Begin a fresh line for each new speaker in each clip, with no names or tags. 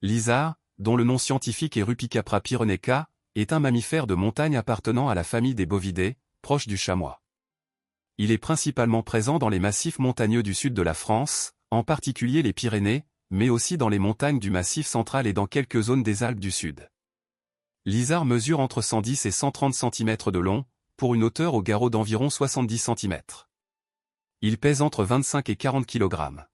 L'isard, dont le nom scientifique est Rupicapra pyrenaica, est un mammifère de montagne appartenant à la famille des bovidés, proche du chamois. Il est principalement présent dans les massifs montagneux du sud de la France, en particulier les Pyrénées, mais aussi dans les montagnes du Massif central et dans quelques zones des Alpes du Sud. L'isard mesure entre 110 et 130 cm de long, pour une hauteur au garrot d'environ 70 cm. Il pèse entre 25 et 40 kg.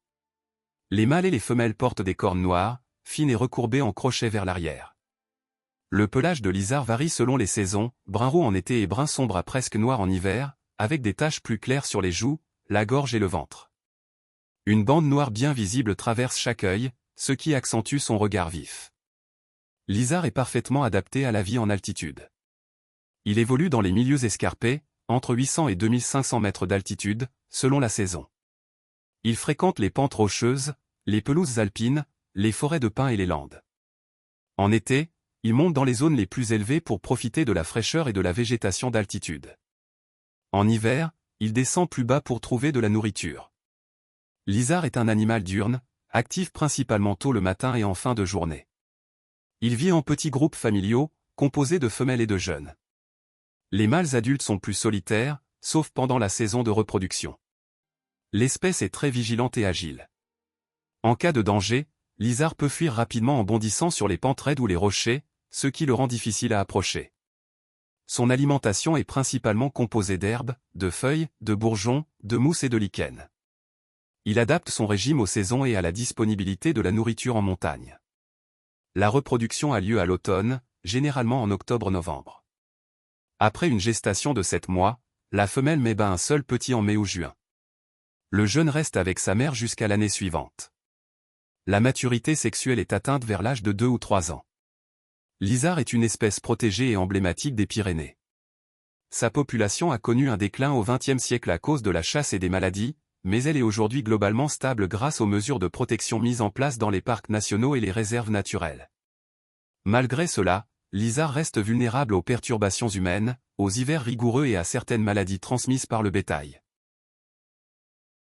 Les mâles et les femelles portent des cornes noires, fines et recourbées en crochet vers l'arrière. Le pelage de l'isard varie selon les saisons, brun roux en été et brun sombre à presque noir en hiver, avec des taches plus claires sur les joues, la gorge et le ventre. Une bande noire bien visible traverse chaque œil, ce qui accentue son regard vif. L'isard est parfaitement adapté à la vie en altitude. Il évolue dans les milieux escarpés, entre 800 et 2500 mètres d'altitude, selon la saison. Il fréquente les pentes rocheuses, les pelouses alpines, les forêts de pins et les landes. En été, il monte dans les zones les plus élevées pour profiter de la fraîcheur et de la végétation d'altitude. En hiver, il descend plus bas pour trouver de la nourriture. L'isard est un animal diurne, actif principalement tôt le matin et en fin de journée. Il vit en petits groupes familiaux, composés de femelles et de jeunes. Les mâles adultes sont plus solitaires, sauf pendant la saison de reproduction. L'espèce est très vigilante et agile. En cas de danger, l'isard peut fuir rapidement en bondissant sur les pentes raides ou les rochers, ce qui le rend difficile à approcher. Son alimentation est principalement composée d'herbes, de feuilles, de bourgeons, de mousse et de lichen. Il adapte son régime aux saisons et à la disponibilité de la nourriture en montagne. La reproduction a lieu à l'automne, généralement en octobre-novembre. Après une gestation de 7 mois, la femelle met bas un seul petit en mai ou juin. Le jeune reste avec sa mère jusqu'à l'année suivante. La maturité sexuelle est atteinte vers l'âge de 2 ou 3 ans. L'isard est une espèce protégée et emblématique des Pyrénées. Sa population a connu un déclin au XXe siècle à cause de la chasse et des maladies, mais elle est aujourd'hui globalement stable grâce aux mesures de protection mises en place dans les parcs nationaux et les réserves naturelles. Malgré cela, l'isard reste vulnérable aux perturbations humaines, aux hivers rigoureux et à certaines maladies transmises par le bétail.